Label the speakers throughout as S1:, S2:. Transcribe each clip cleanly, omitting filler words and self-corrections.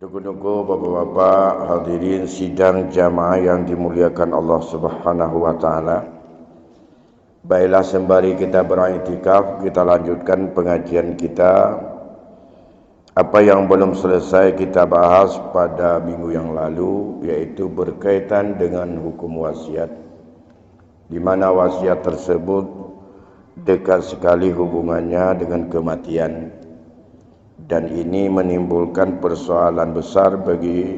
S1: Dugu-dugu bapak-bapak hadirin sidang jamaah yang dimuliakan Allah Subhanahu wa taala. Baiklah, sembari kita beriktikaf, kita lanjutkan pengajian kita. Apa yang belum selesai kita bahas pada minggu yang lalu, yaitu berkaitan dengan hukum wasiat, di mana wasiat tersebut dekat sekali hubungannya dengan kematian. Dan ini menimbulkan persoalan besar bagi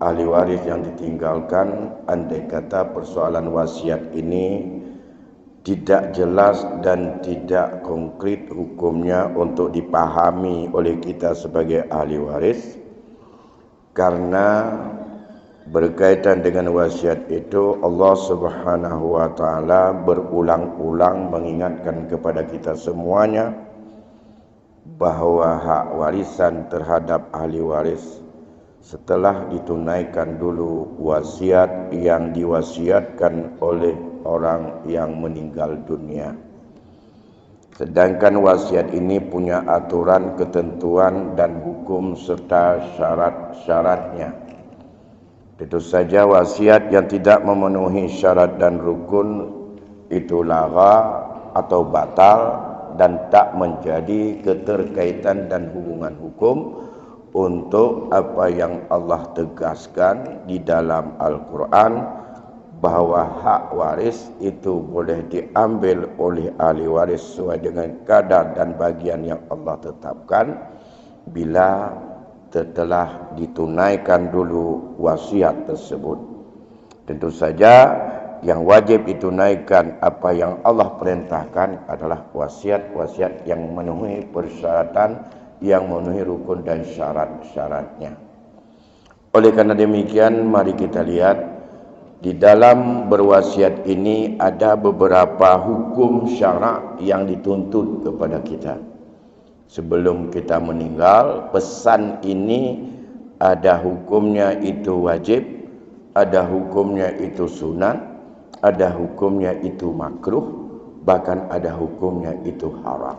S1: ahli waris yang ditinggalkan, andai kata persoalan wasiat ini tidak jelas dan tidak konkret hukumnya untuk dipahami oleh kita sebagai ahli waris. Karena berkaitan dengan wasiat itu, Allah Subhanahu wa taala berulang-ulang mengingatkan kepada kita semuanya bahwa hak warisan terhadap ahli waris setelah ditunaikan dulu wasiat yang diwasiatkan oleh orang yang meninggal dunia. Sedangkan wasiat ini punya aturan, ketentuan dan hukum serta syarat-syaratnya. Tentu saja wasiat yang tidak memenuhi syarat dan rukun itu lagha atau batal dan tak menjadi keterkaitan dan hubungan hukum untuk apa yang Allah tegaskan di dalam Al-Quran, bahwa hak waris itu boleh diambil oleh ahli waris sesuai dengan kadar dan bagian yang Allah tetapkan bila telah ditunaikan dulu wasiat tersebut. Tentu saja yang wajib ditunaikan apa yang Allah perintahkan adalah wasiat-wasiat yang memenuhi persyaratan, yang memenuhi rukun dan syarat-syaratnya. Oleh karena demikian, mari kita lihat di dalam berwasiat ini ada beberapa hukum syarak yang dituntut kepada kita. Sebelum kita meninggal, pesan ini ada hukumnya itu wajib, ada hukumnya itu sunat, ada hukumnya itu makruh, bahkan ada hukumnya itu haram.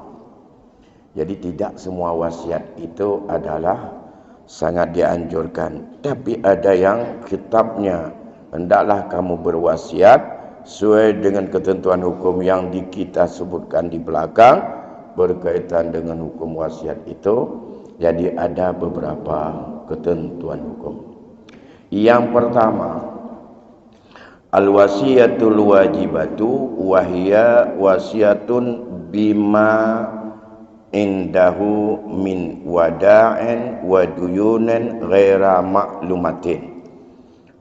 S1: Jadi tidak semua wasiat itu adalah sangat dianjurkan. Tapi ada yang kitabnya, hendaklah kamu berwasiat sesuai dengan ketentuan hukum yang kita sebutkan di belakang berkaitan dengan hukum wasiat itu. Jadi ada beberapa ketentuan hukum. Yang pertama, al-wasiyatul wajibatu wahya wasiyatun bima indahu min wada'in wa duyunin ghaira ma'lumatin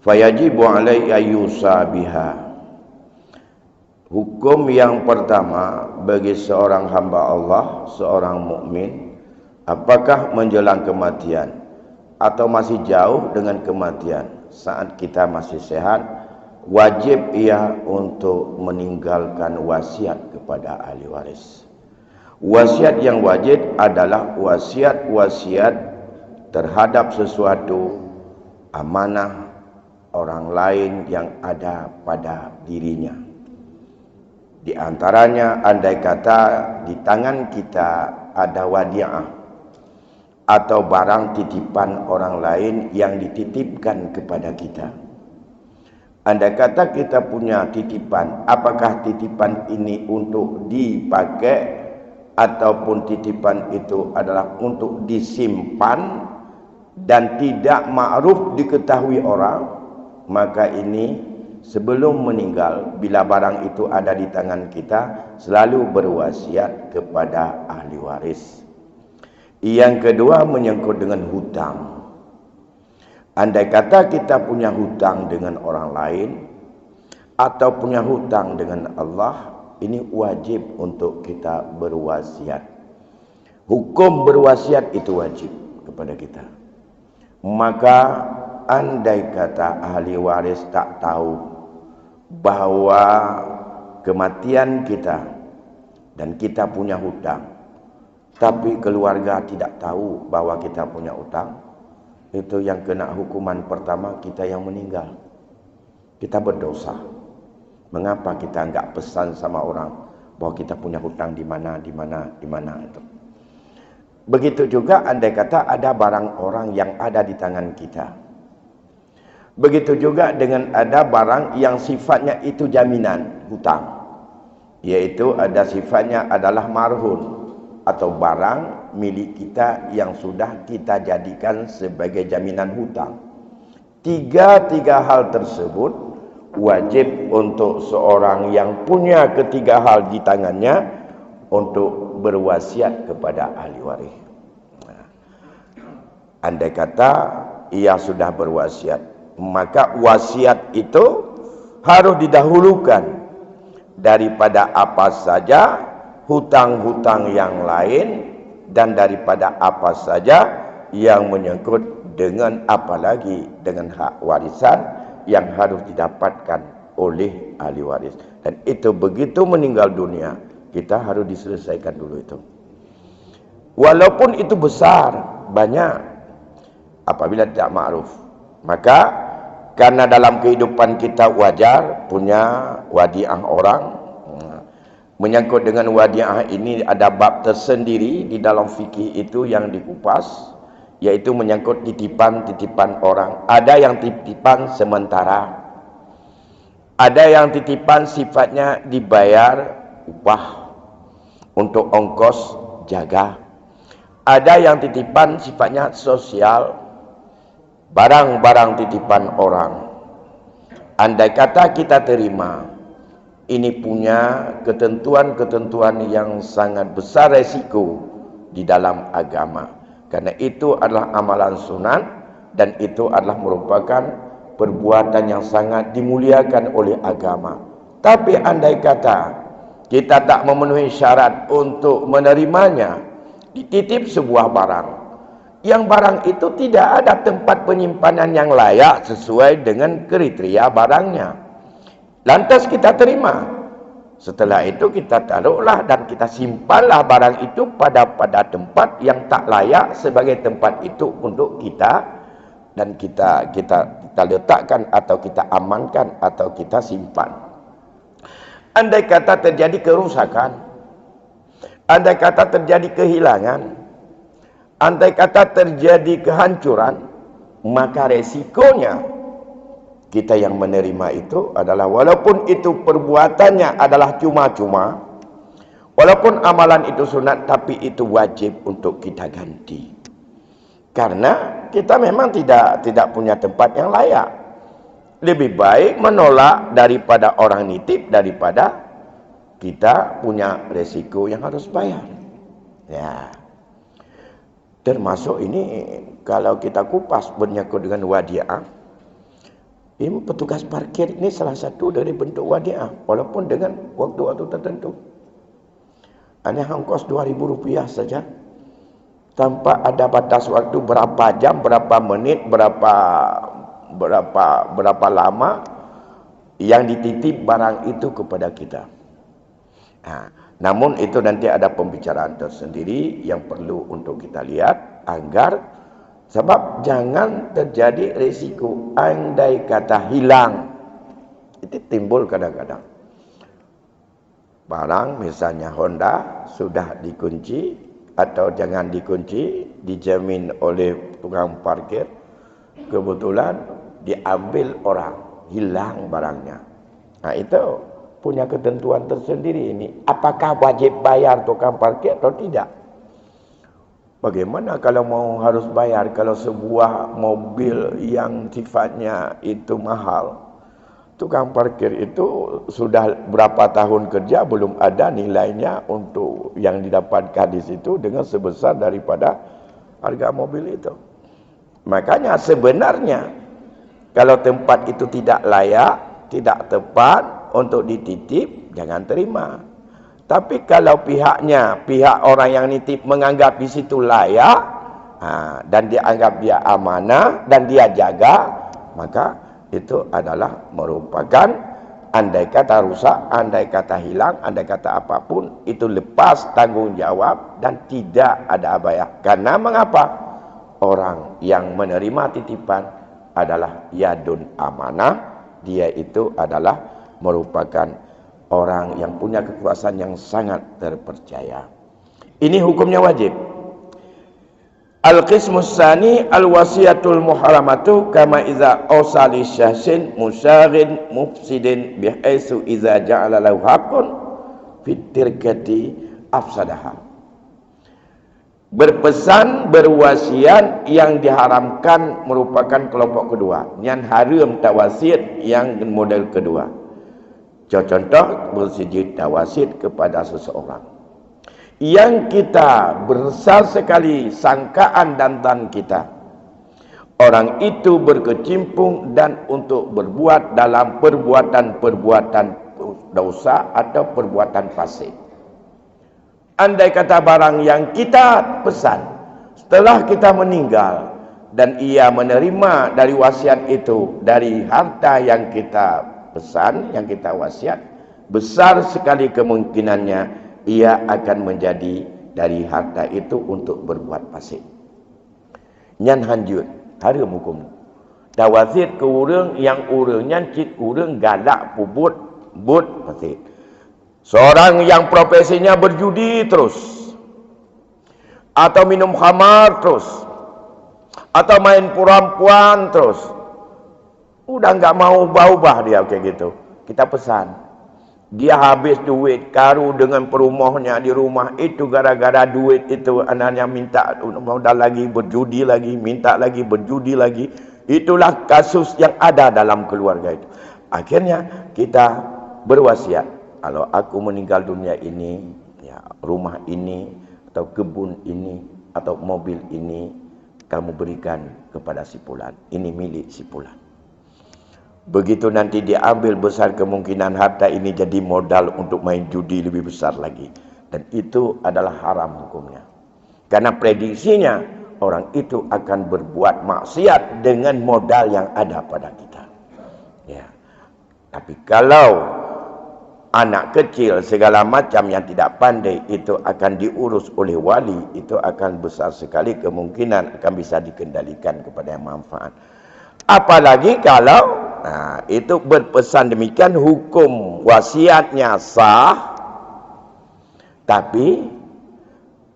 S1: fayajibu alaihi ayyusa biha. Hukum yang pertama bagi seorang hamba Allah, seorang mukmin, apakah menjelang kematian atau masih jauh dengan kematian, saat kita masih sehat, wajib ia untuk meninggalkan wasiat kepada ahli waris. Wasiat yang wajib adalah wasiat-wasiat terhadap sesuatu amanah orang lain yang ada pada dirinya. Di antaranya, andai kata di tangan kita ada wadiah atau barang titipan orang lain yang dititipkan kepada kita. Andai kata kita punya titipan, apakah titipan ini untuk dipakai ataupun titipan itu adalah untuk disimpan dan tidak ma'ruf diketahui orang, maka ini sebelum meninggal, bila barang itu ada di tangan kita, selalu berwasiat kepada ahli waris. Yang kedua, menyangkut dengan hutang. Andai kata kita punya hutang dengan orang lain atau punya hutang dengan Allah, ini wajib untuk kita berwasiat. Hukum berwasiat itu wajib kepada kita. Maka andai kata ahli waris tak tahu bahwa kematian kita dan kita punya hutang, tapi keluarga tidak tahu bahwa kita punya hutang, itu yang kena hukuman pertama kita yang meninggal. Kita berdosa. Mengapa kita enggak pesan sama orang bahwa kita punya hutang di mana itu? Begitu juga andai kata ada barang orang yang ada di tangan kita. Begitu juga dengan ada barang yang sifatnya itu jaminan hutang, yaitu ada sifatnya adalah marhun atau barang milik kita yang sudah kita jadikan sebagai jaminan hutang. Tiga hal tersebut wajib untuk seorang yang punya ketiga hal di tangannya untuk berwasiat kepada ahli waris. Andai kata ia sudah berwasiat, maka wasiat itu harus didahulukan daripada apa saja hutang-hutang yang lain dan daripada apa saja yang menyangkut dengan apalagi dengan hak warisan yang harus didapatkan oleh ahli waris. Dan itu begitu meninggal dunia, kita harus diselesaikan dulu itu. Walaupun itu besar, banyak, apabila tidak ma'ruf, maka karena dalam kehidupan kita wajar punya wadiah orang. Menyangkut dengan wadiah ini ada bab tersendiri di dalam fikih itu yang dikupas, yaitu menyangkut titipan-titipan orang. Ada yang titipan sementara, ada yang titipan sifatnya dibayar upah untuk ongkos jaga, ada yang titipan sifatnya sosial, barang-barang titipan orang. Andai kata kita terima, ini punya ketentuan-ketentuan yang sangat besar resiko di dalam agama. Karena itu adalah amalan sunat dan itu adalah merupakan perbuatan yang sangat dimuliakan oleh agama. Tapi andai kata kita tak memenuhi syarat untuk menerimanya, dititip sebuah barang, yang barang itu tidak ada tempat penyimpanan yang layak sesuai dengan kriteria barangnya, lantas kita terima. Setelah itu kita taruhlah dan kita simpanlah barang itu pada tempat yang tak layak sebagai tempat itu untuk kita, dan kita letakkan atau kita amankan atau kita simpan. Andai kata terjadi kerusakan, andai kata terjadi kehilangan, andai kata terjadi kehancuran, maka resikonya kita yang menerima itu adalah, walaupun itu perbuatannya adalah cuma-cuma, walaupun amalan itu sunat, tapi itu wajib untuk kita ganti. Karena kita memang tidak punya tempat yang layak. Lebih baik menolak daripada orang nitip, daripada kita punya resiko yang harus bayar. Ya. Termasuk ini kalau kita kupas menyangkut dengan wadiah. Ini petugas parkir ini salah satu dari bentuk wadiah, walaupun dengan waktu-waktu tertentu. Hanya ongkos Rp2.000 saja, tanpa ada batas waktu berapa jam, berapa menit, berapa lama yang dititip barang itu kepada kita. Nah, namun itu nanti ada pembicaraan tersendiri yang perlu untuk kita lihat agar, sebab jangan terjadi risiko andai kata hilang. Itu timbul kadang-kadang. Barang misalnya Honda sudah dikunci atau jangan dikunci, dijamin oleh tukang parkir, kebetulan diambil orang, hilang barangnya. Nah itu punya ketentuan tersendiri ini. Apakah wajib bayar tukang parkir atau tidak? Bagaimana kalau mau harus bayar kalau sebuah mobil yang sifatnya itu mahal? Tukang parkir itu sudah berapa tahun kerja belum ada nilainya untuk yang didapatkan di situ dengan sebesar daripada harga mobil itu. Makanya sebenarnya kalau tempat itu tidak layak, tidak tepat untuk dititip, jangan terima. Tapi kalau pihak orang yang nitip menganggap di situ layak, dan dia anggap dia amanah dan dia jaga, maka itu adalah merupakan, andai kata rusak, andai kata hilang, andai kata apapun, itu lepas tanggung jawab dan tidak ada bayar. Karena mengapa? Orang yang menerima titipan adalah yadun amanah, dia itu adalah merupakan orang yang punya kekuasaan yang sangat terpercaya. Ini hukumnya wajib. Al-qismus tsani al-wasiyatul muharramatu kama iza awsali syahsin musyarin mufsidin bihaitsu iza ja'ala lahu haqqun fit tirkati afsadaha. Berpesan, berwasiat yang diharamkan merupakan kelompok kedua. Yang haram tawasiat yang model kedua. Contoh bersijid tawasiat kepada seseorang yang kita besar sekali sangkaan dan tan kita, orang itu berkecimpung dan untuk berbuat dalam perbuatan-perbuatan dosa atau perbuatan fasik. Andai kata barang yang kita pesan setelah kita meninggal dan ia menerima dari wasiat itu, dari harta yang kita pesan, yang kita wasiat, besar sekali kemungkinannya ia akan menjadi dari harta itu untuk berbuat fasik. Nyan hanjut haram hukum. Tawasiat ke urang yang urangnya cik urang galak pubut but fasik. Seorang yang profesinya berjudi terus, atau minum khamar terus, atau main perempuan terus, udah nggak mau ubah dia kayak gitu. Kita pesan. Dia habis duit karu dengan perumahnya di rumah itu gara-gara duit itu anaknya minta modal lagi, berjudi lagi, minta lagi, berjudi lagi. Itulah kasus yang ada dalam keluarga itu. Akhirnya kita berwasiat, kalau aku meninggal dunia ini, ya rumah ini atau kebun ini atau mobil ini kamu berikan kepada si fulan. Ini milik si fulan. Begitu nanti diambil, besar kemungkinan harta ini jadi modal untuk main judi lebih besar lagi. Dan itu adalah haram hukumnya. Karena prediksinya orang itu akan berbuat maksiat dengan modal yang ada pada kita. Ya. Tapi kalau anak kecil segala macam yang tidak pandai itu akan diurus oleh wali, itu akan besar sekali kemungkinan akan bisa dikendalikan kepada yang manfaat. Apalagi kalau itu berpesan demikian, hukum wasiatnya sah, tapi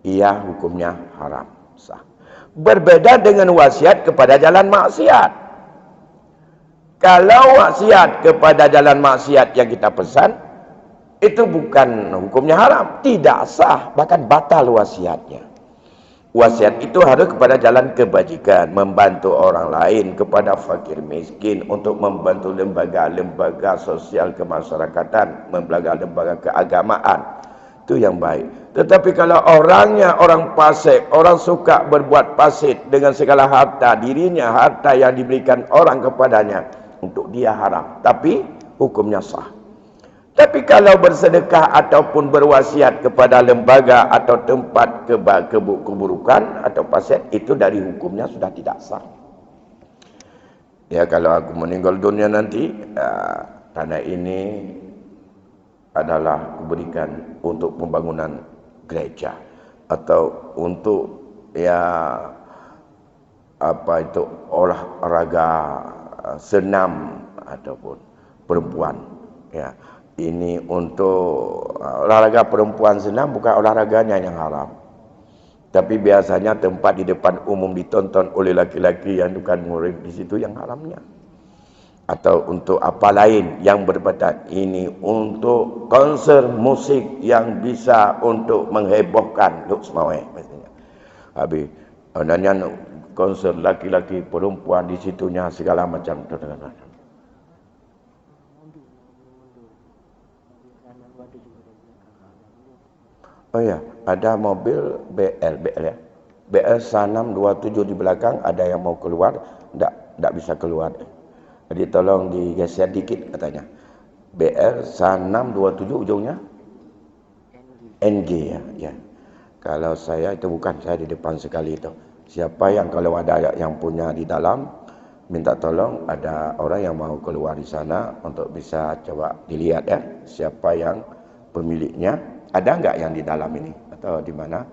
S1: ia hukumnya haram sah. Berbeda dengan wasiat kepada jalan maksiat. Kalau wasiat kepada jalan maksiat yang kita pesan, itu bukan hukumnya haram, tidak sah, bahkan batal wasiatnya. Wasiat itu harus kepada jalan kebajikan, membantu orang lain, kepada fakir miskin, untuk membantu lembaga-lembaga sosial kemasyarakatan, lembaga keagamaan. Itu yang baik. Tetapi kalau orangnya orang fasik, orang suka berbuat fasik dengan segala harta dirinya, harta yang diberikan orang kepadanya, untuk dia haram, tapi hukumnya sah. Tapi kalau bersedekah ataupun berwasiat kepada lembaga atau tempat keburukan atau fasad, itu dari hukumnya sudah tidak sah. Ya, kalau aku meninggal dunia nanti, tanah ini adalah diberikan untuk pembangunan gereja atau untuk olahraga senam ataupun perempuan. Ya. Ini untuk olahraga perempuan senam, bukan olahraganya yang haram. Tapi biasanya tempat di depan umum ditonton oleh laki-laki yang bukan murid, di situ yang haramnya. Atau untuk apa lain yang berbeda, ini untuk konser musik yang bisa untuk menghebohkan Luk Semawai. Habis, nanya konser laki-laki perempuan di situnya segala macam. Oh ya, ada mobil BL ya. BL Sanam 27 di belakang, ada yang mau keluar, tidak bisa keluar. Jadi tolong digeser dikit katanya. BL Sanam 27 ujungnya NG ya. Kalau saya itu bukan, saya di depan sekali itu. Siapa yang kalau ada yang punya di dalam, minta tolong, ada orang yang mau keluar di sana untuk bisa coba dilihat ya, siapa yang pemiliknya. Ada enggak yang di dalam ini atau di mana,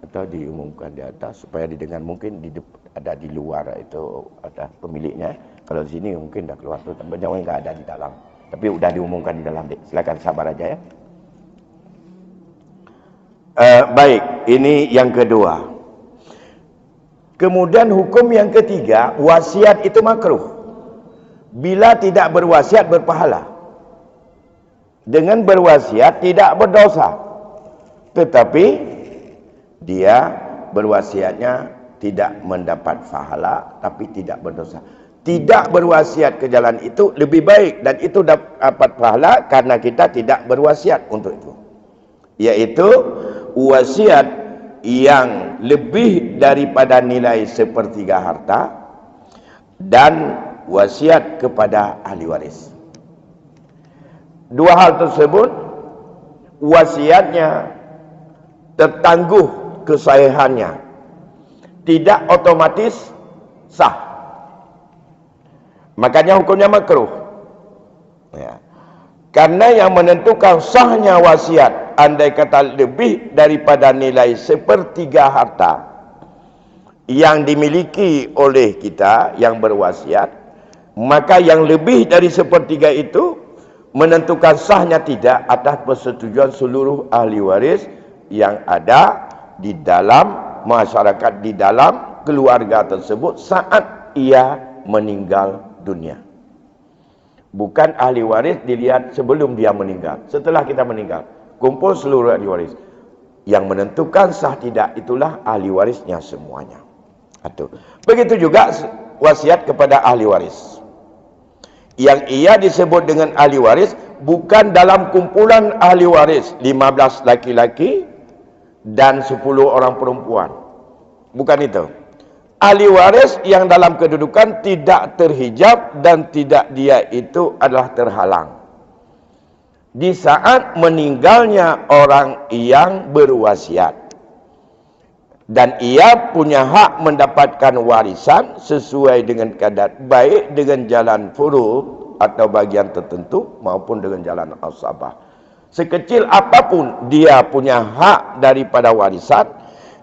S1: atau diumumkan di atas supaya didengar. Mungkin ada di luar itu ada pemiliknya. Kalau di sini mungkin dah keluar tuh, tapi jangan enggak ada di dalam. Tapi udah diumumkan di dalam, Dek. Silakan sabar aja ya. Baik, ini yang kedua. Kemudian hukum yang ketiga, wasiat itu makruh bila tidak berwasiat berpahala. Dengan berwasiat tidak berdosa, tetapi dia berwasiatnya tidak mendapat pahala tapi tidak berdosa. Tidak berwasiat ke jalan itu lebih baik, dan itu dapat pahala karena kita tidak berwasiat untuk itu, yaitu wasiat yang lebih daripada nilai sepertiga harta dan wasiat kepada ahli waris. Dua hal tersebut wasiatnya tertangguh kesahihannya, tidak otomatis sah, makanya hukumnya makruh ya. Karena yang menentukan sahnya wasiat, andai kata lebih daripada nilai sepertiga harta yang dimiliki oleh kita yang berwasiat, maka yang lebih dari sepertiga itu menentukan sahnya tidak atas persetujuan seluruh ahli waris yang ada di dalam masyarakat, di dalam keluarga tersebut saat ia meninggal dunia. Bukan ahli waris dilihat sebelum dia meninggal, setelah kita meninggal kumpul seluruh ahli waris. Yang menentukan sah tidak itulah ahli warisnya semuanya. Begitu juga wasiat kepada ahli waris, yang ia disebut dengan ahli waris bukan dalam kumpulan ahli waris 15 laki-laki dan 10 orang perempuan. Bukan itu. Ahli waris yang dalam kedudukan tidak terhijab dan tidak dia itu adalah terhalang di saat meninggalnya orang yang berwasiat, dan ia punya hak mendapatkan warisan sesuai dengan kadar, baik dengan jalan furud atau bagian tertentu maupun dengan jalan asabah. Sekecil apapun dia punya hak daripada warisan,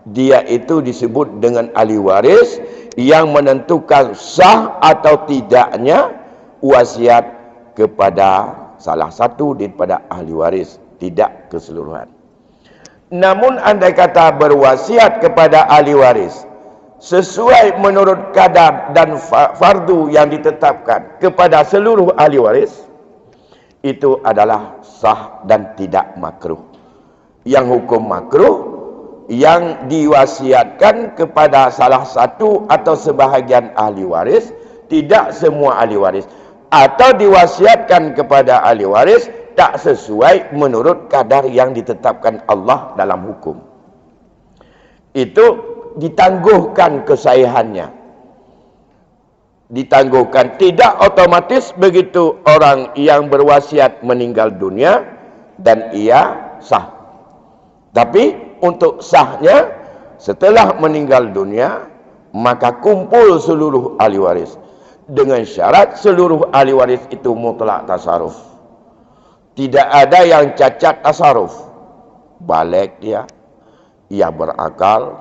S1: dia itu disebut dengan ahli waris yang menentukan sah atau tidaknya wasiat kepada salah satu daripada ahli waris, tidak keseluruhan. Namun andai kata berwasiat kepada ahli waris sesuai menurut kadar dan fardu yang ditetapkan kepada seluruh ahli waris, itu adalah sah dan tidak makruh. Yang hukum makruh yang diwasiatkan kepada salah satu atau sebahagian ahli waris, tidak semua ahli waris, atau diwasiatkan kepada ahli waris tak sesuai menurut kadar yang ditetapkan Allah dalam hukum. Itu ditangguhkan kesahihannya. Ditangguhkan, tidak otomatis begitu orang yang berwasiat meninggal dunia dan ia sah. Tapi untuk sahnya setelah meninggal dunia, maka kumpul seluruh ahli waris dengan syarat seluruh ahli waris itu mutlak tasarruf. Tidak ada yang cacat tasarruf. Balik dia, ia berakal,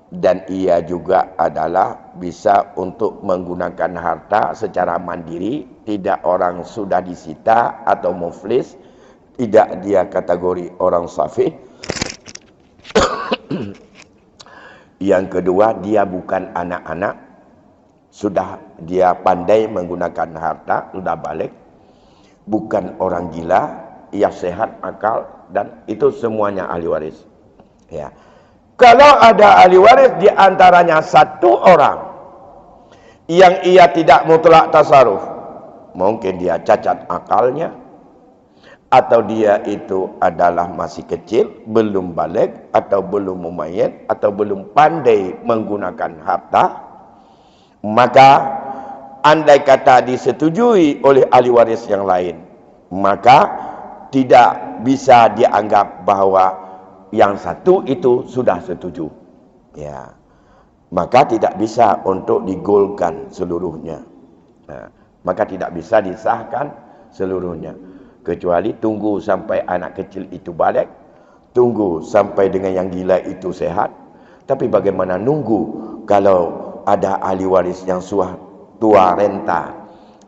S1: dan ia juga adalah bisa untuk menggunakan harta secara mandiri, tidak orang sudah disita atau muflis, tidak dia kategori orang safih. Yang kedua, dia bukan anak-anak, sudah dia pandai menggunakan harta, sudah balik. Bukan orang gila, ia sehat akal, dan itu semuanya ahli waris. Ya. Kalau ada ahli waris di antaranya satu orang yang ia tidak mutlak tasarruf, mungkin dia cacat akalnya, atau dia itu adalah masih kecil, belum balik, atau belum mumayyiz, atau belum pandai menggunakan harta, maka andai kata disetujui oleh ahli waris yang lain, maka tidak bisa dianggap bahwa yang satu itu sudah setuju. Ya, maka tidak bisa untuk digolkan seluruhnya. Nah, maka tidak bisa disahkan seluruhnya. Kecuali tunggu sampai anak kecil itu balik, tunggu sampai dengan yang gila itu sehat. Tapi bagaimana nunggu kalau ada ahli waris yang sudah tua renta,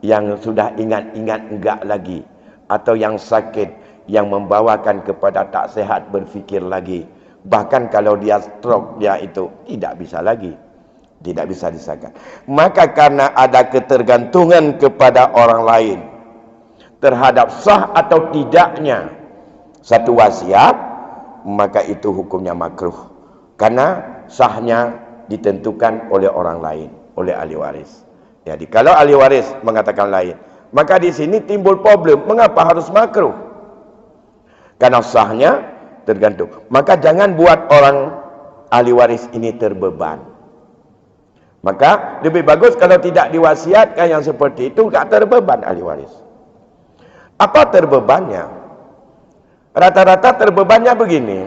S1: yang sudah ingat-ingat enggak lagi, atau yang sakit, yang membawakan kepada tak sehat berfikir lagi. Bahkan kalau dia stroke, dia itu tidak bisa lagi. Tidak bisa disahkan. Maka karena ada ketergantungan kepada orang lain terhadap sah atau tidaknya satu wasiat, maka itu hukumnya makruh. Karena sahnya ditentukan oleh orang lain, oleh ahli waris. Jadi kalau ahli waris mengatakan lain, maka di sini timbul problem. Mengapa harus makruh? Karena sahnya tergantung. Maka jangan buat orang ahli waris ini terbeban. Maka lebih bagus kalau tidak diwasiatkan yang seperti itu, tak terbeban ahli waris. Apa terbebannya? Rata-rata terbebannya begini.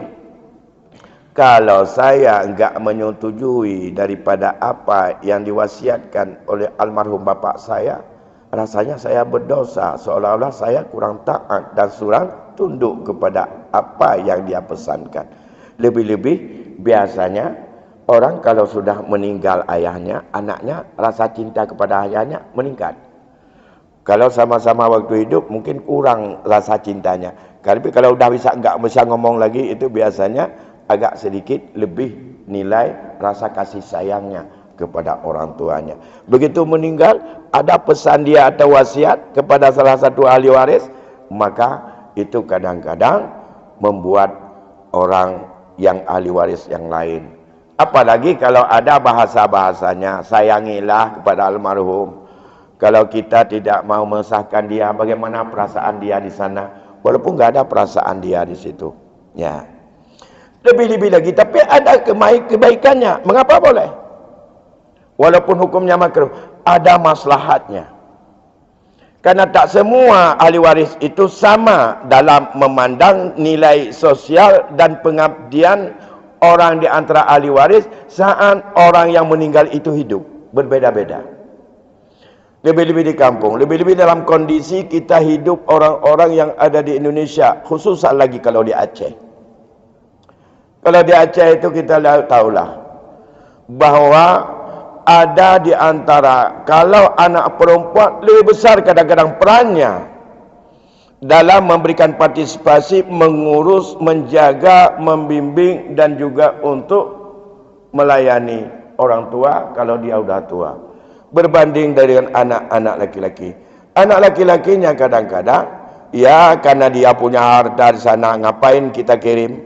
S1: Kalau saya enggak menyetujui daripada apa yang diwasiatkan oleh almarhum bapak saya, rasanya saya berdosa, seolah-olah saya kurang taat dan kurang tunduk kepada apa yang dia pesankan. Lebih-lebih biasanya orang kalau sudah meninggal ayahnya, anaknya rasa cinta kepada ayahnya meningkat. Kalau sama-sama waktu hidup mungkin kurang rasa cintanya. Tapi kalau udah enggak bisa ngomong lagi, itu biasanya agak sedikit lebih nilai rasa kasih sayangnya kepada orang tuanya. Begitu meninggal, ada pesan dia atau wasiat kepada salah satu ahli waris, maka itu kadang-kadang membuat orang yang ahli waris yang lain. Apalagi kalau ada bahasa-bahasanya, sayangilah kepada almarhum. Kalau kita tidak mau mensahkan dia, bagaimana perasaan dia di sana? Walaupun nggak ada perasaan dia di situ. Ya. Lebih-lebih lagi, tapi ada kebaikannya. Mengapa boleh? Walaupun hukumnya makruh, ada maslahatnya. Karena tak semua ahli waris itu sama dalam memandang nilai sosial dan pengabdian orang di antara ahli waris saat orang yang meninggal itu hidup. Berbeda-beda. Lebih-lebih di kampung, lebih-lebih dalam kondisi kita hidup orang-orang yang ada di Indonesia, khususnya lagi kalau di Aceh. Kalau di Aceh itu kita tahulah bahwa ada di antara, kalau anak perempuan lebih besar kadang-kadang perannya dalam memberikan partisipasi, mengurus, menjaga, membimbing dan juga untuk melayani orang tua kalau dia sudah tua. Berbanding dengan anak-anak laki-laki. Anak laki-lakinya kadang-kadang, ya karena dia punya harta di sana, ngapain kita kirim?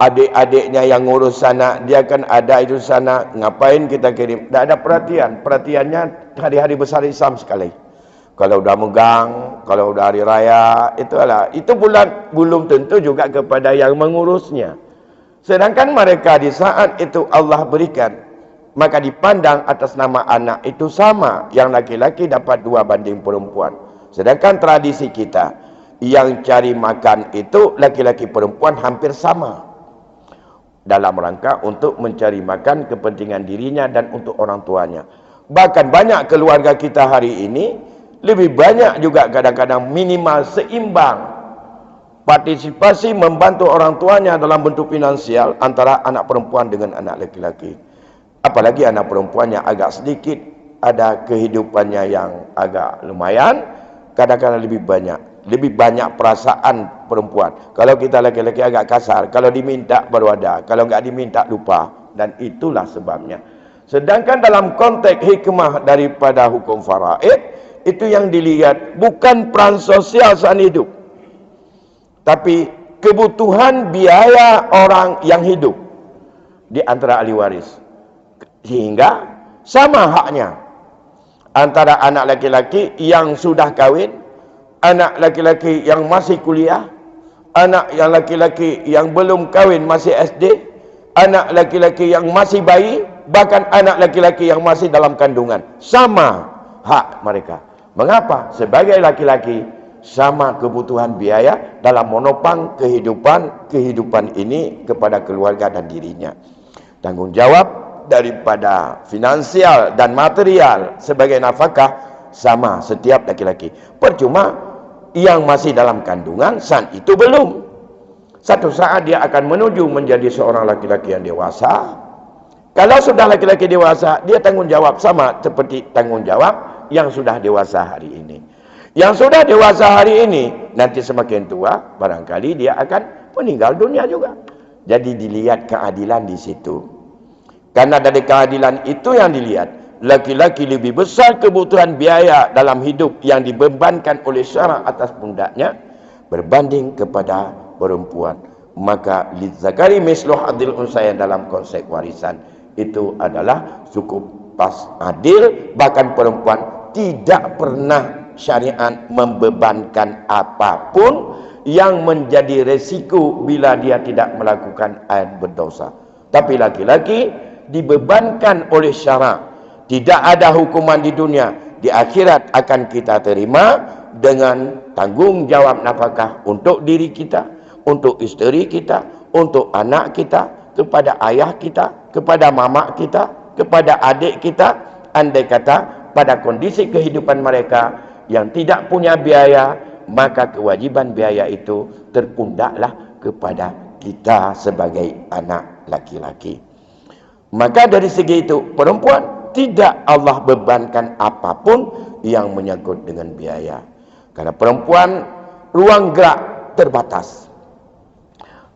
S1: Adik-adiknya yang ngurus sana, dia kan ada itu sana, ngapain kita kirim? Tak ada perhatian. Perhatiannya hari-hari besar Islam sekali. Kalau udah megang, kalau udah hari raya, itu bulan belum tentu juga kepada yang mengurusnya. Sedangkan mereka di saat itu Allah berikan, maka dipandang atas nama anak itu sama. Yang laki-laki dapat 2 banding perempuan. Sedangkan tradisi kita, yang cari makan itu laki-laki perempuan hampir sama. Dalam rangka untuk mencari makan kepentingan dirinya dan untuk orang tuanya. Bahkan banyak keluarga kita hari ini, lebih banyak juga kadang-kadang minimal seimbang. Partisipasi membantu orang tuanya dalam bentuk finansial antara anak perempuan dengan anak laki-laki. Apalagi anak perempuan yang agak sedikit, ada kehidupannya yang agak lumayan, kadang-kadang lebih banyak perasaan perempuan. Kalau kita laki-laki agak kasar, kalau diminta baru ada, kalau enggak diminta lupa. Dan itulah sebabnya. Sedangkan dalam konteks hikmah daripada hukum faraid, itu yang dilihat bukan peran sosial saat hidup, tapi kebutuhan biaya orang yang hidup di antara ahli waris. Sehingga sama haknya antara anak laki-laki yang sudah kahwin, anak laki-laki yang masih kuliah, anak yang laki-laki yang belum kahwin masih SD, anak laki-laki yang masih bayi, bahkan anak laki-laki yang masih dalam kandungan. Sama hak mereka. Mengapa? Sebagai laki-laki sama kebutuhan biaya dalam menopang kehidupan ini kepada keluarga dan dirinya. Tanggung jawab daripada finansial dan material sebagai nafkah sama setiap laki-laki. Percuma yang masih dalam kandungan saat itu belum. Satu saat dia akan menuju menjadi seorang laki-laki yang dewasa. Kalau sudah laki-laki dewasa, dia tanggung jawab sama seperti tanggung jawab yang sudah dewasa hari ini. Yang sudah dewasa hari ini, nanti semakin tua, barangkali dia akan meninggal dunia juga. Jadi dilihat keadilan di situ. Karena dari keadilan itu yang dilihat, laki-laki lebih besar kebutuhan biaya dalam hidup yang dibebankan oleh syarak atas pundaknya berbanding kepada perempuan. Maka lizzakari mislu hadil unsayain dalam konsep warisan itu adalah cukup pas adil. Bahkan perempuan tidak pernah syariat membebankan apapun yang menjadi resiko bila dia tidak melakukan ayat berdosa. Tapi laki-laki dibebankan oleh syarak. Tidak ada hukuman di dunia, di akhirat akan kita terima dengan tanggungjawab nafkah untuk diri kita, untuk isteri kita, untuk anak kita, kepada ayah kita, kepada mama kita, kepada adik kita. Andai kata pada kondisi kehidupan mereka yang tidak punya biaya, maka kewajiban biaya itu terpundaklah kepada kita sebagai anak laki-laki. Maka dari segi itu, perempuan tidak Allah bebankan apapun yang menyangkut dengan biaya. Karena perempuan ruang gerak terbatas.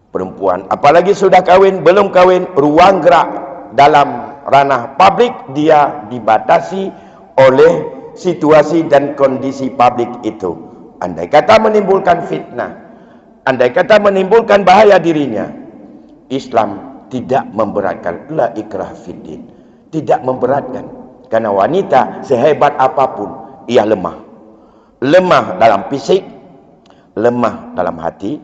S1: Perempuan, apalagi sudah kahwin, belum kahwin, ruang gerak dalam ranah publik dia dibatasi oleh situasi dan kondisi publik itu. Andai kata menimbulkan fitnah, andai kata menimbulkan bahaya dirinya, Islam tidak memberatkan, la ikrah fiddin, tidak memberatkan. Karena wanita sehebat apapun ia lemah. Lemah dalam fisik, lemah dalam hati,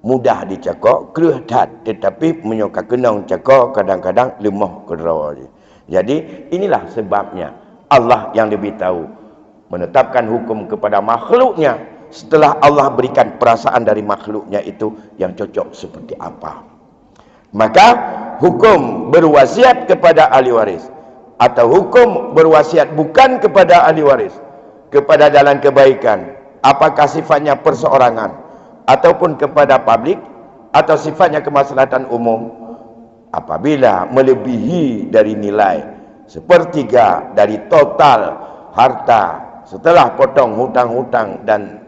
S1: mudah dicakap, kerehat, tetapi menyokak kenang cakap kadang-kadang lemah kedera. Jadi inilah sebabnya Allah yang lebih tahu menetapkan hukum kepada makhluknya setelah Allah berikan perasaan dari makhluknya itu yang cocok seperti apa. Maka hukum berwasiat kepada ahli waris atau hukum berwasiat bukan kepada ahli waris, kepada jalan kebaikan, apakah sifatnya perseorangan ataupun kepada publik atau sifatnya kemaslahatan umum, apabila melebihi dari nilai sepertiga dari total harta setelah potong hutang-hutang dan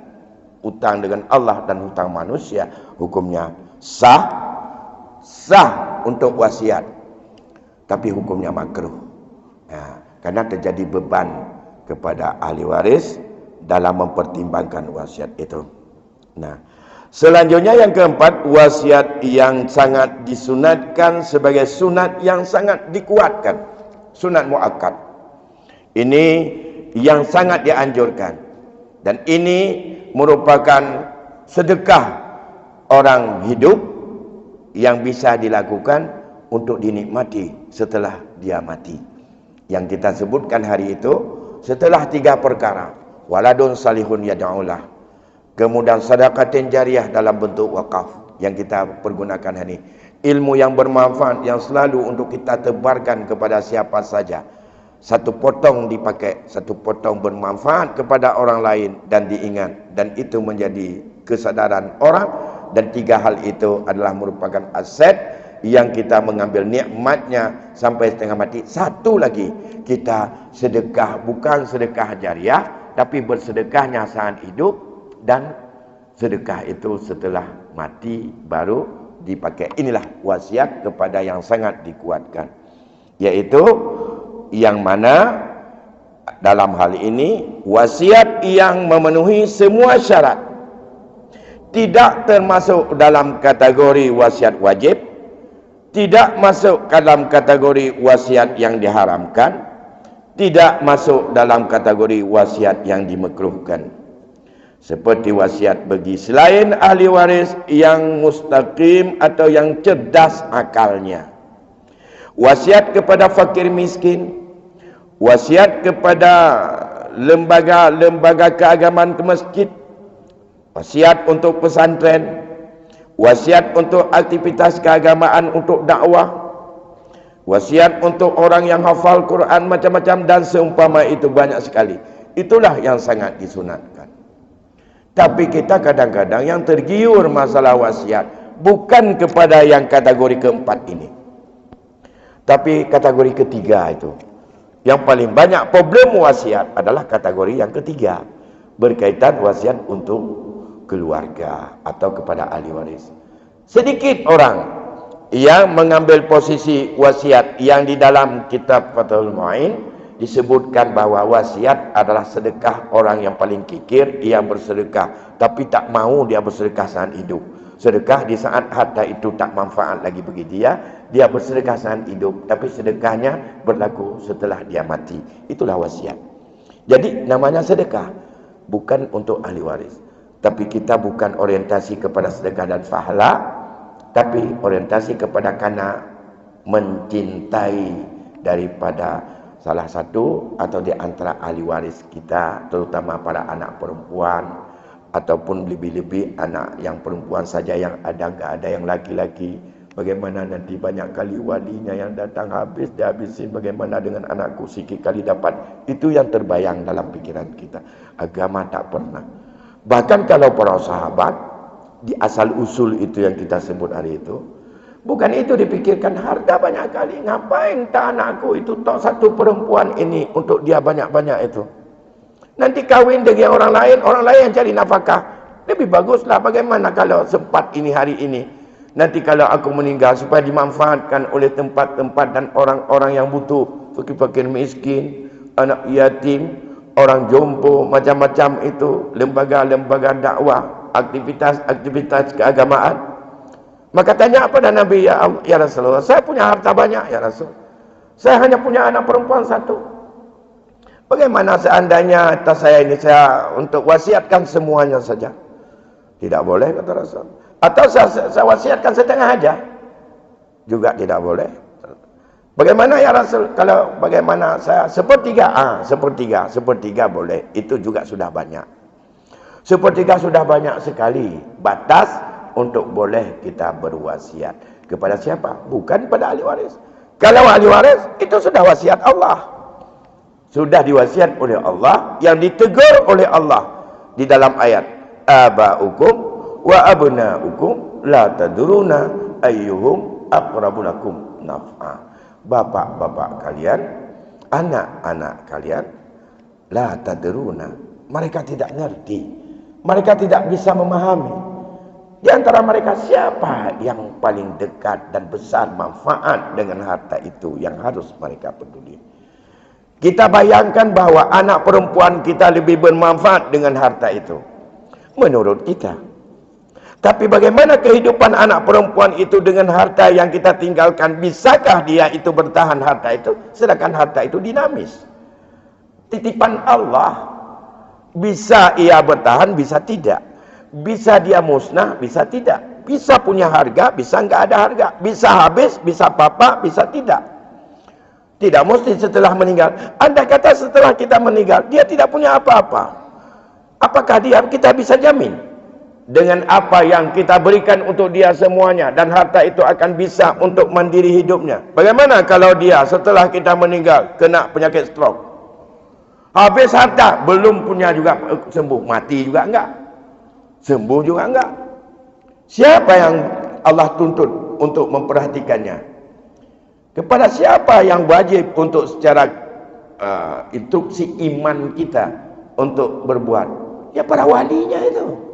S1: hutang dengan Allah dan hutang manusia, hukumnya sah untuk wasiat, tapi hukumnya makruh. Karena terjadi beban kepada ahli waris dalam mempertimbangkan wasiat itu. Nah, selanjutnya yang keempat, wasiat yang sangat disunatkan sebagai sunat yang sangat dikuatkan, sunat muakkad. Ini yang sangat dianjurkan, dan ini merupakan sedekah orang hidup yang bisa dilakukan untuk dinikmati setelah dia mati. Yang kita sebutkan hari itu setelah 3 perkara: waladun salihun yad'ulah, kemudian sedekatin jariah dalam bentuk wakaf yang kita pergunakan hari ini, ilmu yang bermanfaat yang selalu untuk kita tebarkan kepada siapa saja, 1 potong dipakai, 1 potong bermanfaat kepada orang lain dan diingat, dan itu menjadi kesadaran orang. Dan 3 hal itu adalah merupakan aset yang kita mengambil nikmatnya sampai setengah mati. 1 lagi, kita sedekah, bukan sedekah jariah, tapi bersedekahnya saat hidup, dan sedekah itu setelah mati baru dipakai. Inilah wasiat kepada yang sangat dikuatkan, yaitu yang mana dalam hal ini wasiat yang memenuhi semua syarat, tidak termasuk dalam kategori wasiat wajib, tidak masuk dalam kategori wasiat yang diharamkan, tidak masuk dalam kategori wasiat yang dimakruhkan. Seperti wasiat bagi selain ahli waris yang mustaqim atau yang cerdas akalnya, wasiat kepada fakir miskin, wasiat kepada lembaga-lembaga keagamaan ke masjid, wasiat untuk pesantren, wasiat untuk aktivitas keagamaan untuk dakwah, wasiat untuk orang yang hafal Quran macam-macam dan seumpama itu, banyak sekali. Itulah yang sangat disunatkan. Tapi kita kadang-kadang yang tergiur masalah wasiat bukan kepada yang kategori keempat ini, tapi kategori ketiga itu. Yang paling banyak problem wasiat adalah kategori yang ketiga, berkaitan wasiat untuk keluarga atau kepada ahli waris. Sedikit orang yang mengambil posisi wasiat yang di dalam kitab Fathul Mu'in disebutkan bahawa wasiat adalah sedekah orang yang paling kikir, yang bersedekah tapi tak mahu dia bersedekah saat hidup. Sedekah di saat harta itu tak manfaat lagi bagi dia, dia bersedekah saat hidup tapi sedekahnya berlaku setelah dia mati. Itulah wasiat. Jadi namanya sedekah, bukan untuk ahli waris. Tapi kita bukan orientasi kepada sedekah dan pahala, tapi orientasi kepada karena mencintai daripada salah satu atau di antara ahli waris kita, terutama para anak perempuan ataupun lebih-lebih anak yang perempuan saja yang ada, enggak ada yang laki-laki. Bagaimana nanti banyak kali walinya yang datang habis dihabisin, bagaimana dengan anakku sikit kali dapat. Itu yang terbayang dalam pikiran kita. Agama tak pernah. Bahkan kalau para sahabat di asal usul itu yang kita sebut hari itu, bukan itu dipikirkan harta banyak kali. Ngapain tak anakku itu tak satu perempuan ini untuk dia banyak-banyak itu. Nanti kahwin dengan orang lain yang cari nafkah. Lebih baguslah bagaimana kalau sempat ini hari ini. Nanti kalau aku meninggal supaya dimanfaatkan oleh tempat-tempat dan orang-orang yang butuh, fakir-fakir miskin, anak yatim, orang jompo, macam-macam itu, lembaga-lembaga dakwah, aktivitas-aktivitas keagamaan. Maka tanya apa dan Nabi, ya Rasulullah, saya punya harta banyak ya Rasul. Saya hanya punya anak perempuan satu. Bagaimana seandainya atas saya ini saya untuk wasiatkan semuanya saja? Tidak boleh kata Rasul. Atau saya wasiatkan setengah aja? Juga tidak boleh. Bagaimana ya Rasul? Kalau bagaimana saya sepertiga? Sepertiga boleh. Itu juga sudah banyak. Sepertiga sudah banyak sekali. Batas untuk boleh kita berwasiat. Kepada siapa? Bukan pada ahli waris. Kalau ahli waris, itu sudah wasiat Allah. Sudah diwasiat oleh Allah, yang ditegur oleh Allah di dalam ayat. Aba'ukum wa abna'ukum la tadruna ayyuhum aqrabu lakum naf'a. Bapak-bapak kalian, anak-anak kalian, la tadruna, mereka tidak ngerti, mereka tidak bisa memahami di antara mereka siapa yang paling dekat dan besar manfaat dengan harta itu yang harus mereka peduli. Kita bayangkan bahwa anak perempuan kita lebih bermanfaat dengan harta itu menurut kita. Tapi bagaimana kehidupan anak perempuan itu dengan harta yang kita tinggalkan? Bisakah dia itu bertahan harta itu? Sedangkan harta itu dinamis. Titipan Allah. Bisa ia bertahan, bisa tidak. Bisa dia musnah, bisa tidak. Bisa punya harga, bisa enggak ada harga. Bisa habis, bisa apa, bisa tidak. Tidak mesti setelah meninggal. Anda kata setelah kita meninggal, dia tidak punya apa-apa. Apakah kita bisa jamin? Dengan apa yang kita berikan untuk dia semuanya, dan harta itu akan bisa untuk mandiri hidupnya. Bagaimana kalau dia setelah kita meninggal kena penyakit stroke? Habis harta, belum punya juga sembuh, mati juga enggak, sembuh juga enggak. Siapa yang Allah tuntut untuk memperhatikannya? Kepada siapa yang wajib untuk secara instruksi iman kita untuk berbuat? Ya para walinya itu.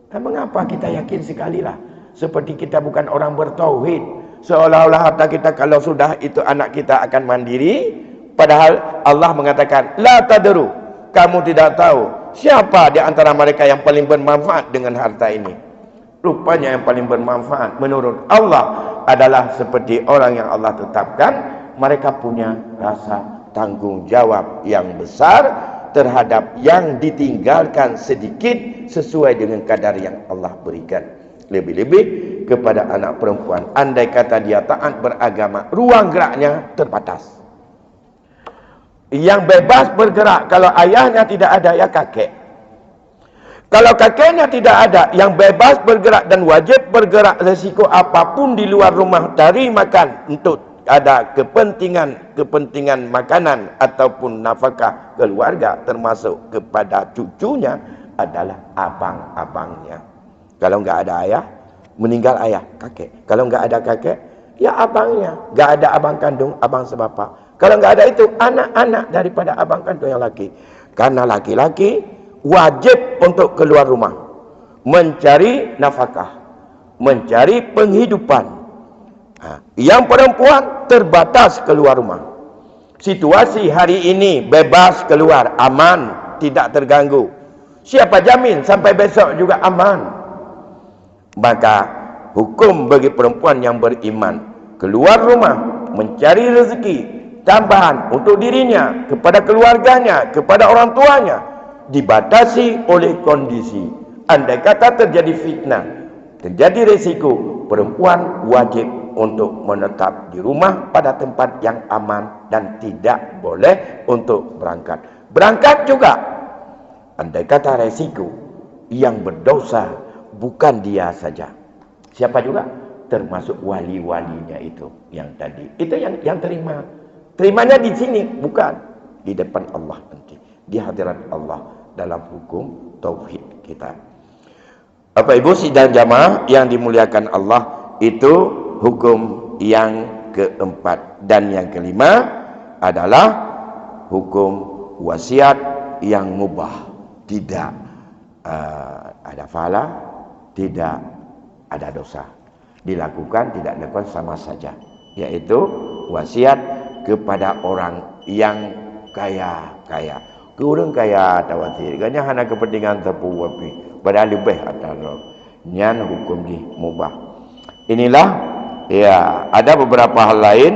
S1: Dan mengapa kita yakin sekali lah, seperti kita bukan orang bertauhid, seolah-olah harta kita kalau sudah itu anak kita akan mandiri, padahal Allah mengatakan la tadru, kamu tidak tahu siapa di antara mereka yang paling bermanfaat dengan harta ini. Rupanya yang paling bermanfaat menurut Allah adalah seperti orang yang Allah tetapkan, mereka punya rasa tanggung jawab yang besar terhadap yang ditinggalkan sedikit sesuai dengan kadar yang Allah berikan. Lebih-lebih kepada anak perempuan, andai kata dia taat beragama, ruang geraknya terbatas. Yang bebas bergerak kalau ayahnya tidak ada, ya kakek. Kalau kakeknya tidak ada, yang bebas bergerak dan wajib bergerak resiko apapun di luar rumah, dari makan untuk ada kepentingan makanan ataupun nafkah keluarga, termasuk kepada cucunya, adalah abang-abangnya. Kalau enggak ada ayah, meninggal ayah, kakek. Kalau enggak ada kakek, ya abangnya. Enggak ada abang kandung, abang sebapa. Kalau enggak ada itu, anak-anak daripada abang kandung yang laki. Karena laki-laki wajib untuk keluar rumah, mencari nafkah, mencari penghidupan. Yang perempuan terbatas keluar rumah. Situasi hari ini bebas keluar, aman, tidak terganggu. Siapa jamin sampai besok juga aman? Maka hukum bagi perempuan yang beriman keluar rumah mencari rezeki tambahan untuk dirinya, kepada keluarganya, kepada orang tuanya, dibatasi oleh kondisi. Andai kata terjadi fitnah, terjadi resiko, perempuan wajib untuk menetap di rumah pada tempat yang aman dan tidak boleh untuk berangkat. Berangkat juga, andai kata resiko, yang berdosa bukan dia saja. Siapa juga? Termasuk wali-walinya itu yang tadi. Itu yang terima. Terimanya di sini, bukan di depan Allah nanti. Di hadirat Allah dalam hukum tauhid kita. Bapak Ibu sidang jamaah yang dimuliakan Allah, itu hukum yang keempat. Dan yang kelima adalah hukum wasiat yang mubah. Tidak ada fala, tidak ada dosa. Dilakukan tidak dapat sama saja. Yaitu wasiat kepada orang yang kaya-kaya. Kurang kaya tawati. Ganya hanya kepentingan tepu wapi. Padahal lebih atau nyan hukum di mubah. Inilah ya, ada beberapa hal lain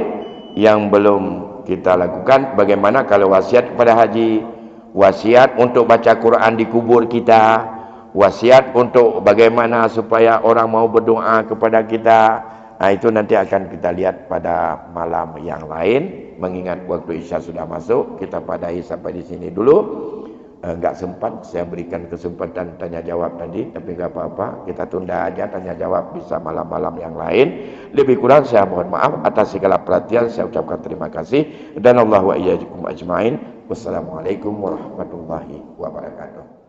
S1: yang belum kita lakukan. Bagaimana kalau wasiat kepada haji, wasiat untuk baca Quran di kubur kita, wasiat untuk bagaimana supaya orang mau berdoa kepada kita. Nah, itu nanti akan kita lihat pada malam yang lain. Mengingat waktu Isya sudah masuk, kita padahi sampai di sini dulu. Enggak sempat saya berikan kesempatan tanya jawab tadi, tapi enggak apa-apa, kita tunda aja tanya jawab bisa malam-malam yang lain. Lebih kurang saya mohon maaf atas segala perhatian, saya ucapkan terima kasih. Dan Allah wa iyyakum ajmain. Wassalamualaikum warahmatullahi wabarakatuh.